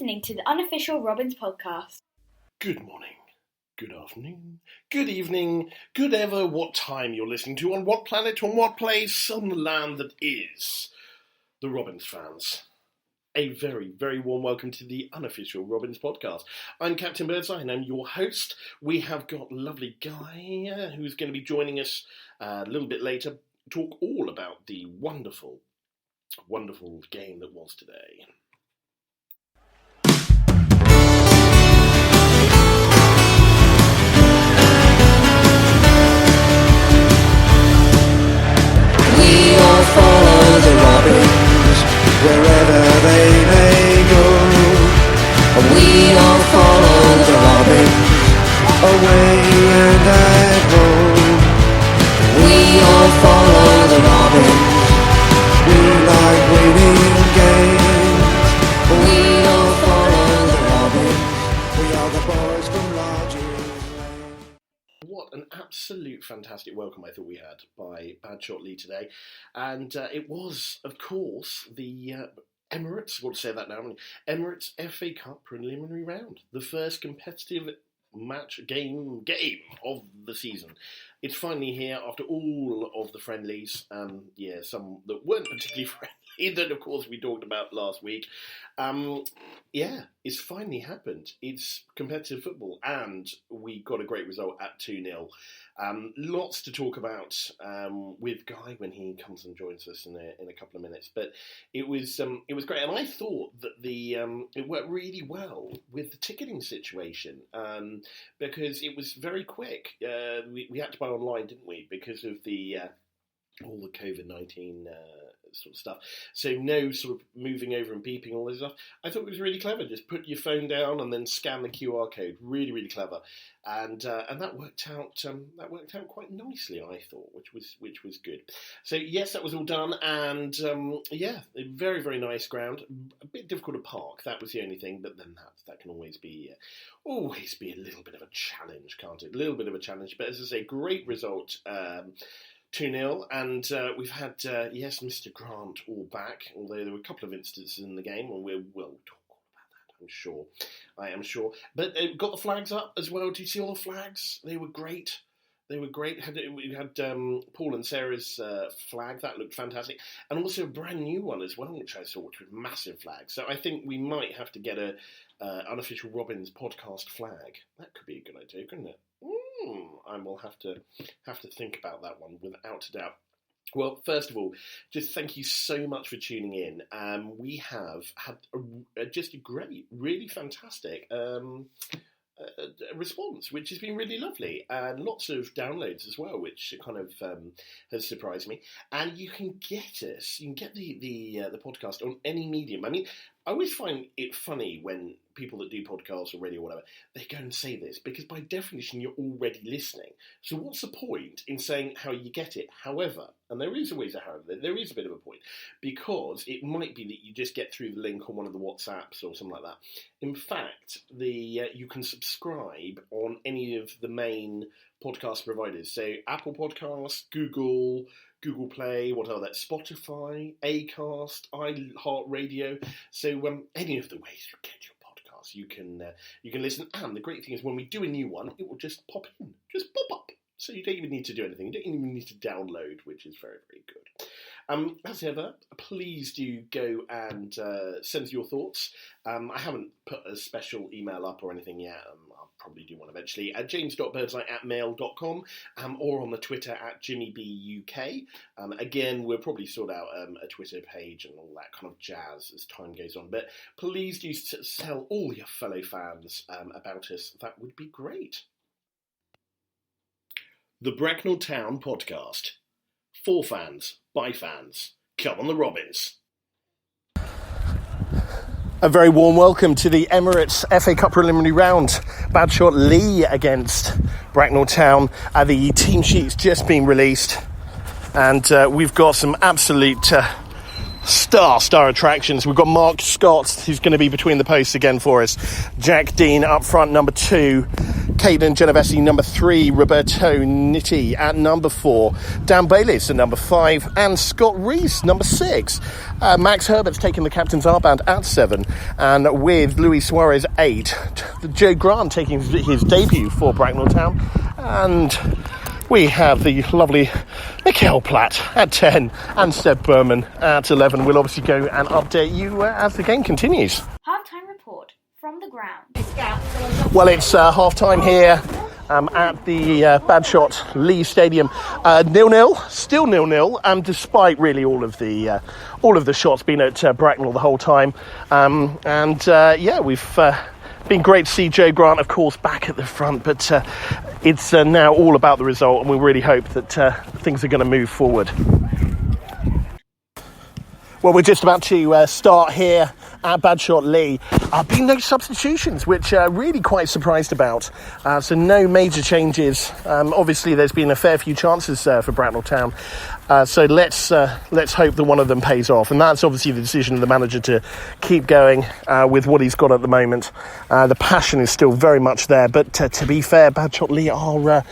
Listening to the unofficial Robins podcast. Good morning, good afternoon, good evening, good ever what time you're listening to, on what planet, on what place, on the land that is the Robins fans. A very, very warm welcome to the unofficial Robins podcast. I'm Captain Birdseye and I'm your host. We have got lovely Guy who's going to be joining us a little bit later to talk all about the wonderful, wonderful game that was today. Follow the Robins wherever they may go. We all follow the Robins away and at home. We all follow the Robins. We like winning games. We all follow the Robins. We are the boys from Lodging Lane. What an absolute fantastic welcome I thought we had by Badshot Lee today. And it was, of course, the Emirates, what to say that now, Emirates FA Cup preliminary round. The first competitive game of the season. It's finally here after all of the friendlies. Some that weren't particularly friendly that, of course, we talked about last week. It's finally happened. It's competitive football, and we got a great result at 2-0. Lots to talk about with Guy when he comes and joins us in a couple of minutes. But it was great, and I thought that it worked really well with the ticketing situation because it was very quick. We had to buy online, didn't we, because of the all the COVID-19 sort of stuff. So no sort of moving over and beeping, all this stuff. I thought it was really clever. Just put your phone down and then scan the QR code. Really, really clever. And that worked out. That worked out quite nicely, I thought, which was good. So yes, that was all done, and a very, very nice ground. A bit difficult to park. That was the only thing, but then that can always be a little bit of a challenge, can't it? A little bit of a challenge. But as I say, great result. 2-0, and we've had, Mr. Grant all back, although there were a couple of instances in the game, and we'll talk all about that, I am sure. But got the flags up as well. Do you see all the flags? They were great. We had Paul and Sarah's flag. That looked fantastic. And also a brand new one as well, which I saw, which was massive flag. So I think we might have to get a unofficial Robins podcast flag. That could be a good idea, couldn't it? I will have to think about that one without a doubt. Well, first of all, just thank you so much for tuning in. We have had just a great, really fantastic response, which has been really lovely, and lots of downloads as well, which kind of has surprised me. And you can get the podcast on any medium. I mean, I always find it funny when people that do podcasts or radio or whatever, they go and say this, because by definition you're already listening. So what's the point in saying how you get it? However, and there is always a however, there is a bit of a point, because it might be that you just get through the link on one of the WhatsApps or something like that. In fact, you can subscribe on any of the main podcast providers. So Apple Podcasts, Google Play, what are that? Spotify, Acast, iHeartRadio. So any of the ways you get your podcasts, you can listen. And the great thing is when we do a new one, it will just pop in, just pop up. So you don't even need to do anything. You don't even need to download, which is very, very good. As ever, please do go and send your thoughts. I haven't put a special email up or anything yet. I'll probably do one eventually at james.birdseye@mail.com or on the Twitter at JimmyBUK. Again, we'll probably sort out a Twitter page and all that kind of jazz as time goes on. But please do tell all your fellow fans about us. That would be great. The Bracknell Town Podcast. For fans, by fans. Come on the Robins. A very warm welcome to the Emirates FA Cup preliminary round. Badshot Lee against Bracknell Town. The team sheet's just been released, and we've got some absolute star attractions. We've got Mark Scott, who's going to be between the posts again for us. Jack Dean up front, number 2. Caden Genovese, number 3, Roberto Nitti at number 4, Dan Bayliss at number 5, and Scott Rees, number 6. Max Herbert's taking the captain's armband at 7, and with Luis Suarez 8, Joe Grant taking his debut for Bracknell Town, and we have the lovely Mikhail Platt at 10 and Seb Berman at 11. We'll obviously go and update you as the game continues. Halftime report from the ground. Well, it's half-time here at the Badshot Lee Stadium. 0-0, still 0-0, and despite really all of the shots being at Bracknell the whole time. We've been great to see Joe Grant, of course, back at the front, but it's now all about the result, and we really hope that things are going to move forward. Well, we're just about to start here at Badshot Lee. Been no substitutions, which really quite surprised about. So no major changes. Obviously, there's been a fair few chances for Bracknell Town. So let's hope that one of them pays off. And that's obviously the decision of the manager to keep going with what he's got at the moment. The passion is still very much there. But to be fair, Badshot Lee are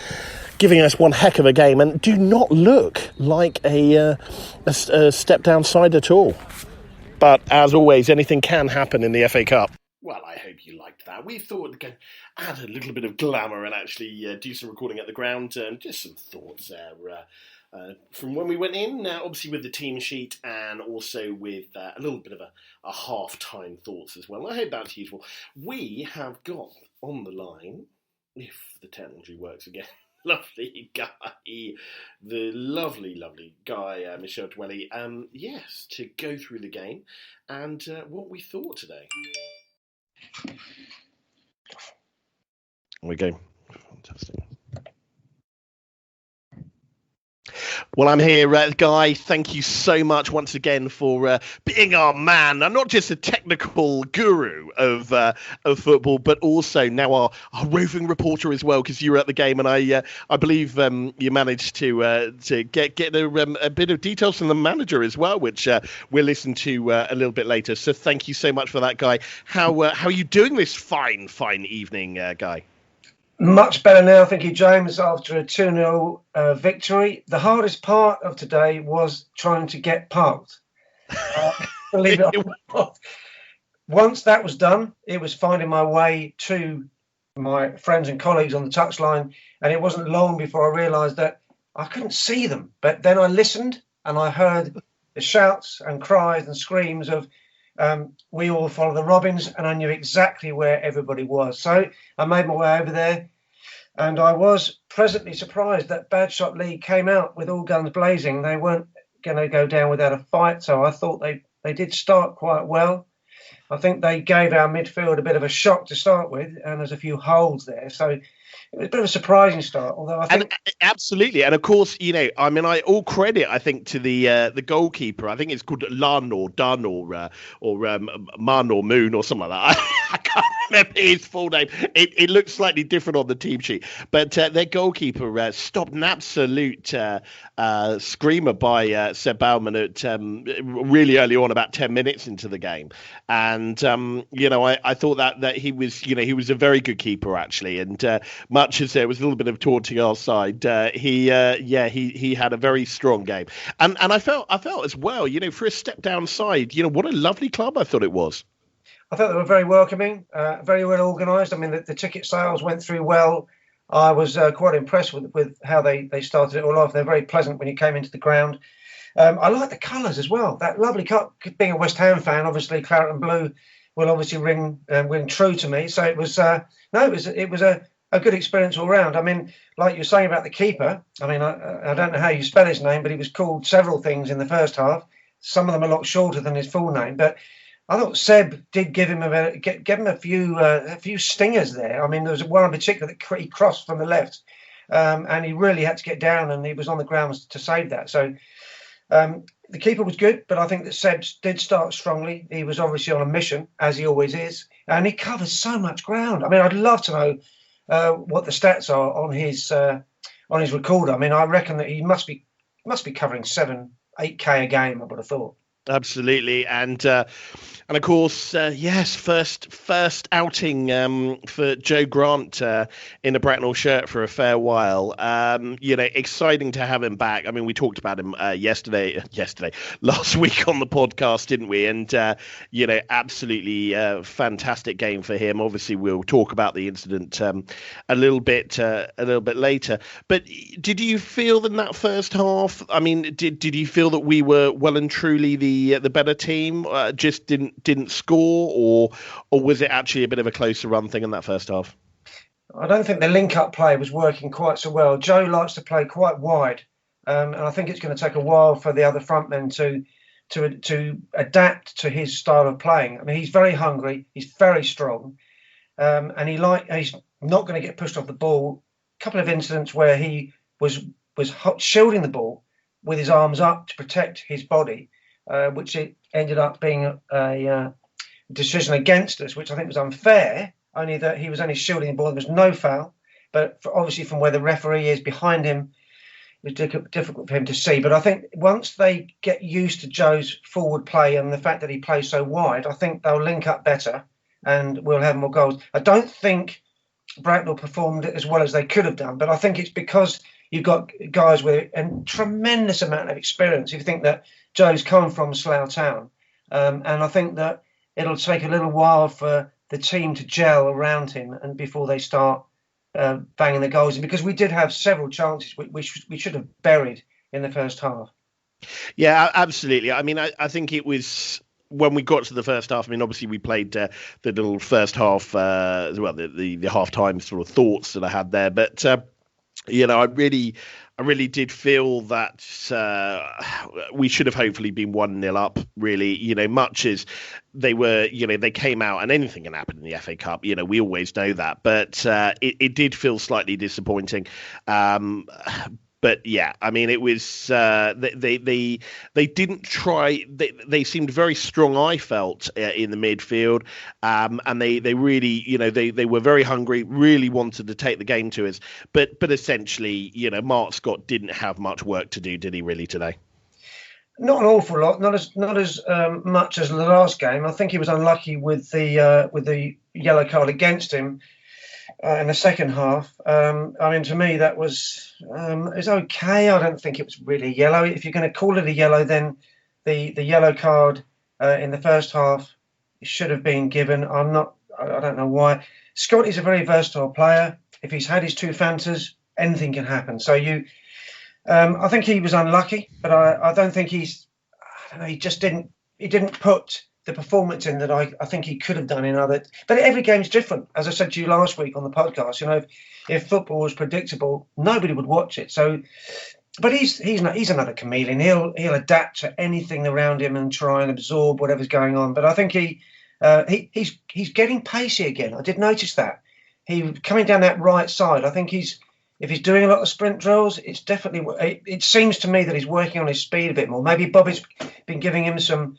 giving us one heck of a game and do not look like a step down side at all. But as always, anything can happen in the FA Cup. Well, I hope you liked that. We thought we'd add a little bit of glamour and actually do some recording at the ground. Just some thoughts there from when we went in, obviously with the team sheet and also with a little bit of a half-time thoughts as well. I hope that's useful. We have got on the line, if the technology works again, lovely guy, the lovely guy, Michel Dwelly, to go through the game and what we thought today. There we go. Fantastic. Well, I'm here, Guy. Thank you so much once again for being our man, and not just a technical guru of football, but also now our roving reporter as well, because you were at the game, and I believe you managed to get a bit of details from the manager as well, which we'll listen to a little bit later. So thank you so much for that, Guy. How are you doing this fine evening, Guy? Much better now, thank you, James, after a 2-0 victory. The hardest part of today was trying to get parked. Believe it or not. Once that was done, it was finding my way to my friends and colleagues on the touchline, and it wasn't long before I realised that I couldn't see them. But then I listened, and I heard the shouts and cries and screams of we all follow the Robins, and I knew exactly where everybody was. So I made my way over there, and I was pleasantly surprised that Badshot Lee came out with all guns blazing. They weren't going to go down without a fight, so I thought they did start quite well. I think they gave our midfield a bit of a shock to start with, and there's a few holes there. So it was a bit of a surprising start, although I think... Absolutely. And of course, all credit, I think, to the goalkeeper. I think it's called Lan or Dun or Man or Moon or something like that. I can't remember his full name. It looks slightly different on the team sheet. But their goalkeeper stopped an absolute screamer by Seb Bauman at really early on, about 10 minutes into the game. And, I thought that he was a very good keeper, actually. And much as there was a little bit of taunting our side, he had a very strong game, and I felt as well, for a step down side, what a lovely club I thought it was. I thought they were very welcoming, very well organised. I mean, the ticket sales went through well. I was quite impressed with how they started it all off. They're very pleasant when you came into the ground. I like the colours as well. That lovely colour. Being a West Ham fan, obviously claret and blue will obviously ring true to me. So it was a good experience all round. I mean, like you're saying about the keeper, I mean, I don't know how you spell his name, but he was called several things in the first half. Some of them a lot shorter than his full name. But I thought Seb did give him a few stingers there. I mean, there was one in particular that he crossed from the left, and he really had to get down, and he was on the ground to save that. So the keeper was good, but I think that Seb did start strongly. He was obviously on a mission, as he always is, and he covers so much ground. I mean, I'd love to know what the stats are on his recorder. I mean, I reckon that he must be covering 7-8K a game, I would have thought. Absolutely, and of course, yes, first outing for Joe Grant in a Bracknell shirt for a fair while. Exciting to have him back. I mean, we talked about him last week on the podcast, didn't we? And absolutely fantastic game for him. Obviously, we'll talk about the incident a little bit later. But did you feel in that first half? I mean, did you feel that we were well and truly the better team? Just didn't score, or was it actually a bit of a closer run thing in that first half? I don't think the link-up play was working quite so well. Joe likes to play quite wide, and I think it's going to take a while for the other frontmen to adapt to his style of playing. I mean, he's very hungry, he's very strong, and he's not going to get pushed off the ball. A couple of incidents where he was shielding the ball with his arms up to protect his body, which it ended up being a decision against us, which I think was unfair, only that he was only shielding the ball. There was no foul, but obviously from where the referee is behind him, it was difficult for him to see. But I think once they get used to Joe's forward play and the fact that he plays so wide, I think they'll link up better and we'll have more goals. I don't think Bracknell performed as well as they could have done, but I think it's because you've got guys with a tremendous amount of experience. If you think that Joe's come from Slough Town, and I think that it'll take a little while for the team to gel around him and before they start banging the goals in, because we did have several chances which we should have buried in the first half. Yeah, absolutely. I mean, I think it was when we got to the first half. I mean, obviously we played the little first half, the half-time sort of thoughts that I had there, but I really did feel that we should have hopefully been 1-0 up, really, much as they were, they came out and anything can happen in the FA Cup. We always know that. But it did feel slightly disappointing. But yeah, I mean, it was they didn't try. They seemed very strong, I felt, in the midfield, and they really, they were very hungry, really wanted to take the game to us. But essentially, Mark Scott didn't have much work to do, did he? Really today? Not an awful lot. Not as much as the last game. I think he was unlucky with the yellow card against him. In the second half, I mean, to me that was okay. I don't think it was really yellow. If you're going to call it a yellow, then the yellow card in the first half should have been given. I don't know why. Scott is a very versatile player. If he's had his two Fantas, anything can happen. So I think he was unlucky, but I don't think he just didn't put the performance in that I think he could have done in other. But every game's different. As I said to you last week on the podcast, if football was predictable, nobody would watch it. So, but he's another chameleon. He'll adapt to anything around him and try and absorb whatever's going on. But I think he's getting pacey again. I did notice that he coming down that right side. I think if he's doing a lot of sprint drills, it's definitely. It seems to me that he's working on his speed a bit more. Maybe Bobby's been giving him some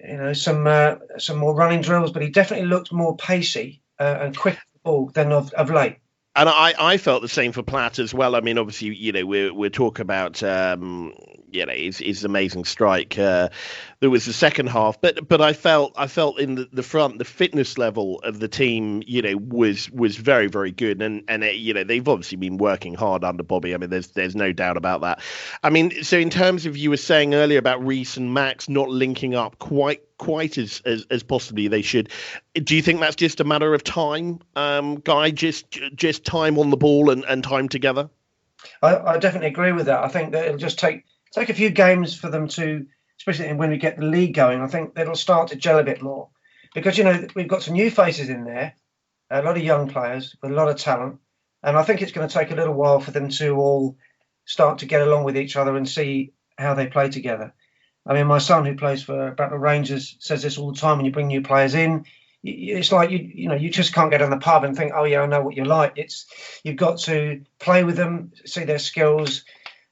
more running drills, but he definitely looked more pacey and quick ball than of late. And I felt the same for Platt as well. I mean, obviously, we're talking about his amazing strike. There was the second half, but I felt in the front, the fitness level of the team, was very, very good. And they've obviously been working hard under Bobby. I mean, there's no doubt about that. I mean, so in terms of, you were saying earlier about Reece and Max not linking up quite as possibly they should. Do you think that's just a matter of time, Guy? Just time on the ball and time together? I definitely agree with that. I think that it'll just take a few games for them to, especially when we get the league going. I think it'll start to gel a bit more because we've got some new faces in there, a lot of young players with a lot of talent, and I think it's going to take a little while for them to all start to get along with each other and see how they play together. I mean, my son, who plays for Bracknell Rangers, says this all the time. When you bring new players in, it's like you just can't get on the pub and think, oh yeah, I know what you're like. You've got to play with them, see their skills,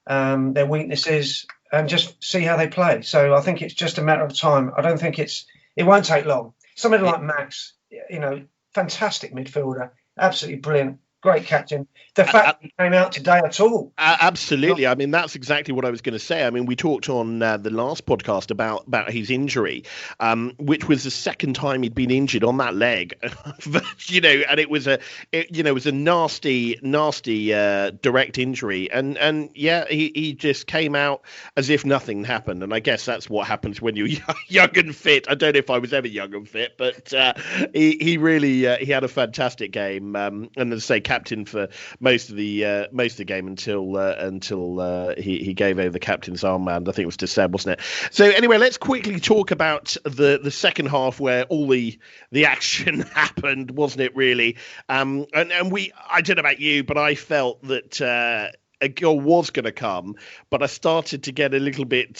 their weaknesses, and just see how they play. So I think it's just a matter of time. I don't think it won't take long. Somebody like Max, fantastic midfielder, absolutely brilliant. great captain. The fact he came out today at all. Absolutely. I mean, that's exactly what I was going to say. I mean, we talked on the last podcast about his injury, which was the second time he'd been injured on that leg, and it was a nasty direct injury. And yeah, he just came out as if nothing happened. And I guess that's what happens when you're young and fit. I don't know if I was ever young and fit, but he really he had a fantastic game. And as I say, captain for most of the game until he gave over the captain's armband. I think it was to Seb, wasn't it? So anyway, let's quickly talk about the second half where all the action happened, wasn't it? Really, and I don't know about you, but I felt that a goal was going to come, but I started to get a little bit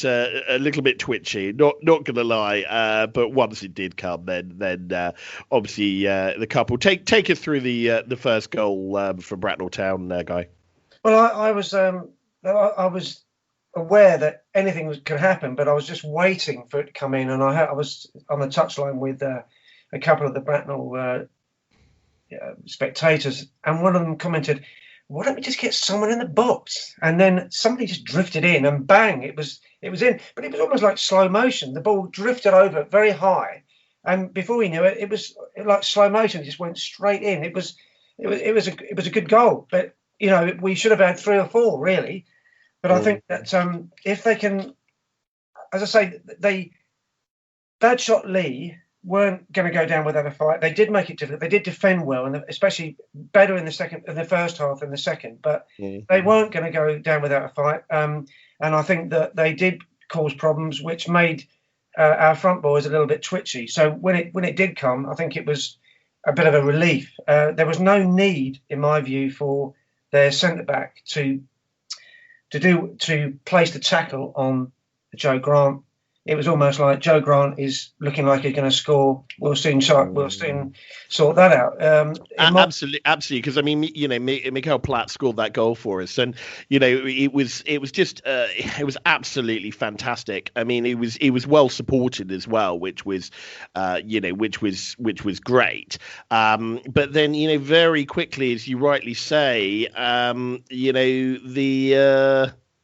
twitchy. Not going to lie, but once it did come, then obviously the couple take us through the first goal for Bracknell Town, Guy. Well, I was aware that anything could happen, but I was just waiting for it to come in, and I was on the touchline with a couple of the Bracknell spectators, and one of them commented, "Why don't we just get someone in the box?" And then somebody just drifted in, and bang, it was in. But it was almost like slow motion. The ball drifted over very high, and before we knew it, it was like slow motion. It just went straight in. It was a good goal. But we should have had 3 or 4 really. But I think that if they can, as I say, Badshot Lee weren't going to go down without a fight. They did make it difficult. They did defend well, and especially better in the first half than the second. But they weren't going to go down without a fight. And I think that they did cause problems, which made our front boys a little bit twitchy. So when it did come, I think it was a bit of a relief. There was no need, in my view, for their centre back to place the tackle on Joe Grant. It was almost like Joe Grant is looking like he's going to score. We'll soon sort that out. Absolutely, because I mean, Mikael Platt scored that goal for us, and it was absolutely fantastic. I mean, it was well supported as well, which was great. But then very quickly, as you rightly say,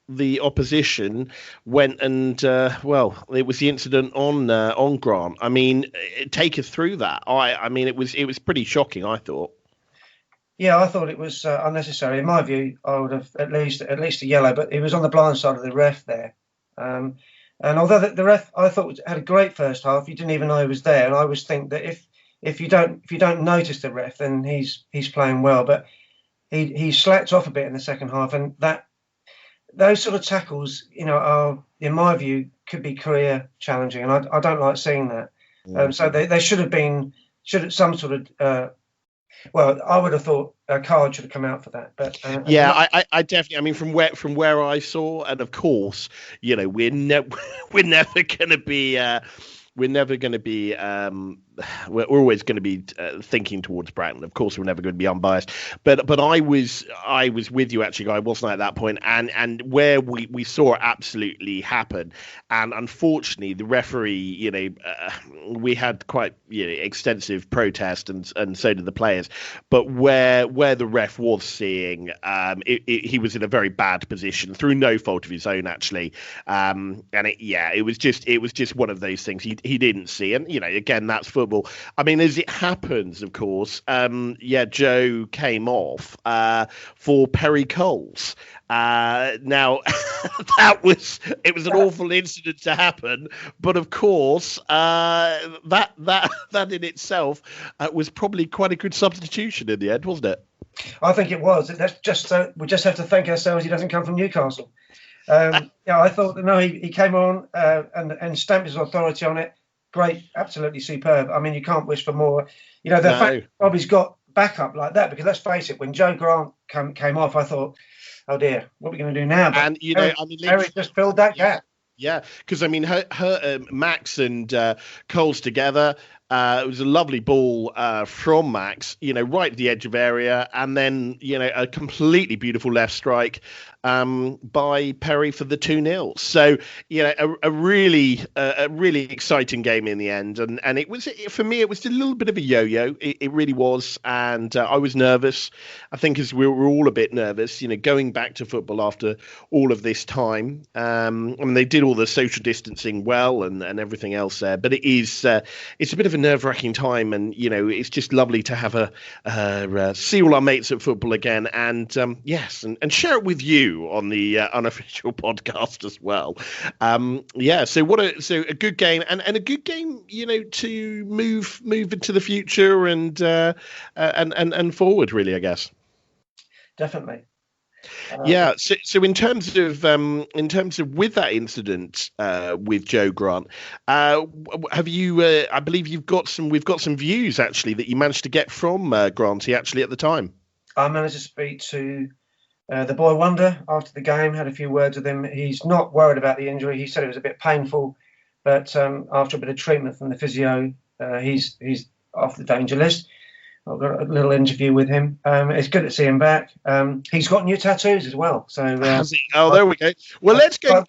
the opposition went and it was the incident on Grant. I mean, take us through that. I mean, it was pretty shocking, I thought. Yeah, I thought it was unnecessary. In my view, I would have at least a yellow, but it was on the blind side of the ref there. And although the ref, I thought, had a great first half, you didn't even know he was there. And I always think that if you don't notice the ref, then he's playing well. But he slacked off a bit in the second half, and those sort of tackles, are, in my view, could be career challenging, and I don't like seeing that. So they should have some sort of. Well, I would have thought a card should have come out for that, but I definitely. I mean, from where I saw, and of course, we're never going to be. We're always going to be thinking towards Bracknell. Of course, we're never going to be unbiased. But I was with you actually, Guy, wasn't I, at that point? And where we saw it absolutely happen, and unfortunately, the referee, we had quite extensive protest, and so did the players. But where the ref was seeing, he was in a very bad position through no fault of his own, actually. And it was just one of those things he didn't see, and again, that's football. I mean, as it happens, of course, Joe came off for Perry Coles. Now, it was an awful incident to happen, but of course, that in itself was probably quite a good substitution in the end, wasn't it? I think it was. That's just we just have to thank ourselves he doesn't come from Newcastle. I thought he came on and stamped his authority on it. Great, absolutely superb. I mean, you can't wish for more. The fact Bobby's got backup like that, because let's face it, when Joe Grant came off, I thought, oh dear, what are we going to do now? But and Harry just filled that gap. Yeah, because I mean, her Max and Coles together, It was a lovely ball from Max, right at the edge of area, and then, a completely beautiful left strike by Perry for the 2-0. So, a really exciting game in the end. And it was, for me, it was a little bit of a yo-yo. It really was. And I was nervous. I think as we were all a bit nervous, going back to football after all of this time. I mean, they did all the social distancing well and everything else there. But it's a bit of a nerve-wracking time. And, it's just lovely to have see all our mates at football again. And, yes, and share it with you on the unofficial podcast as well. So a good game and a good game, to move into the future and forward, really, I guess. Definitely. Yeah. So in terms of with that incident with Joe Grant, have you? I believe we've got some views actually that you managed to get from Granty actually at the time. I managed to speak to the boy wonder after the game, had a few words with him. He's not worried about the injury. He said it was a bit painful, but after a bit of treatment from the physio, he's off the danger list. I've got a little interview with him. It's good to see him back. He's got new tattoos as well. So there we go. Well, let's go.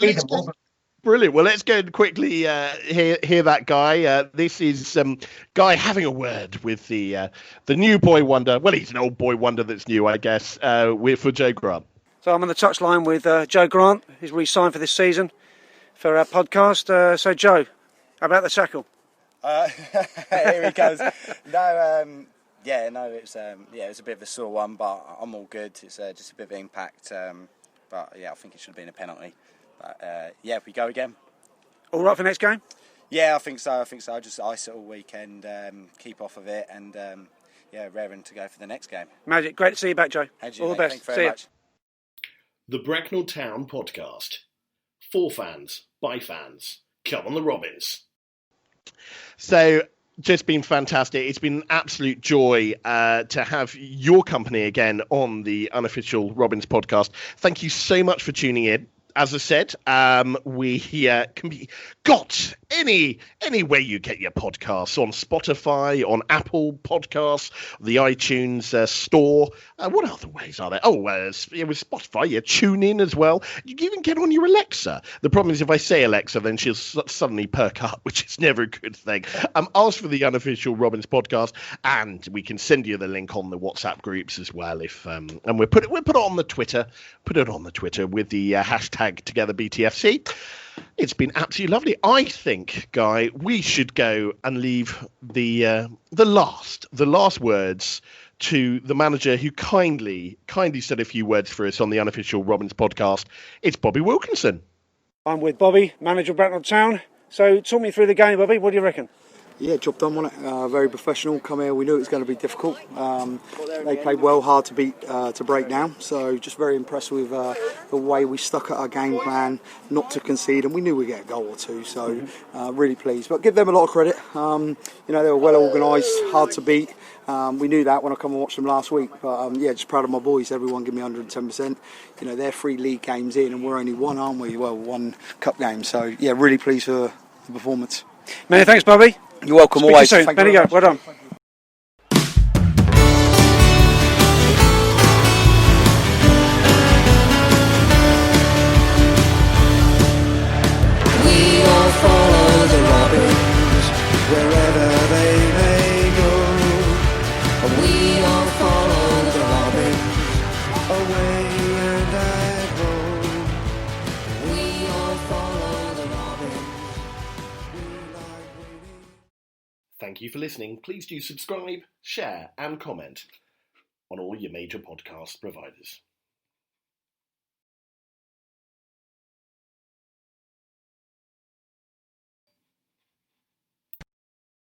Brilliant. Well, let's go and quickly hear that guy. This is Guy having a word with the new boy wonder. Well, he's an old boy wonder that's new, I guess, for Joe Grant. So I'm on the touchline with Joe Grant. He's re-signed for this season for our podcast. So, Joe, how about the tackle? Here he goes. It was a bit of a sore one, but I'm all good. It's just a bit of impact. But yeah, I think it should have been a penalty. But if we go again. All right for next game? Yeah, I think so. Just ice it all weekend, keep off of it, and raring to go for the next game. Magic. Great to see you back, Joe. All the best. Thanks very much. The Bracknell Town Podcast. For fans, by fans. Come on the Robins. So, just been fantastic. It's been an absolute joy to have your company again on the unofficial Robins podcast. Thank you so much for tuning in. As I said, we can be got anywhere you get your podcasts, on Spotify, on Apple Podcasts, the iTunes store. What other ways are there? With Spotify, you tune in as well. You can even get on your Alexa. The problem is if I say Alexa, then she'll suddenly perk up, which is never a good thing. Ask for the unofficial Robins podcast, and we can send you the link on the WhatsApp groups as well. And we'll put it on the Twitter. Put it on the Twitter with the hashtag Together BTFC. It's been absolutely lovely. I think, Guy, we should go and leave the last words to the manager who kindly said a few words for us on the unofficial Robins podcast. It's Bobby Wilkinson. I'm with Bobby, manager of Bracknell Town. So talk me through the game, Bobby. What do you reckon? Yeah, job done, wasn't it? Very professional. Come here, we knew it was going to be difficult. They played well, hard to beat, to break down. So just very impressed with the way we stuck at our game plan, not to concede, and we knew we'd get a goal or two. So really pleased. But give them a lot of credit. They were well organised, hard to beat. We knew that when I come and watched them last week. But just proud of my boys. Everyone give me 110%. They're 3 league games in, and we're only 1, aren't we? Well, 1 cup game. So yeah, really pleased for the performance. Many thanks, Bobby. You're welcome. Speak always. To you soon. There you go. Well done. We all follow the Robins wherever they may go. We all follow the Robins away and at home. We all follow the Robins. Thank you for listening. Please do subscribe, share and comment on all your major podcast providers.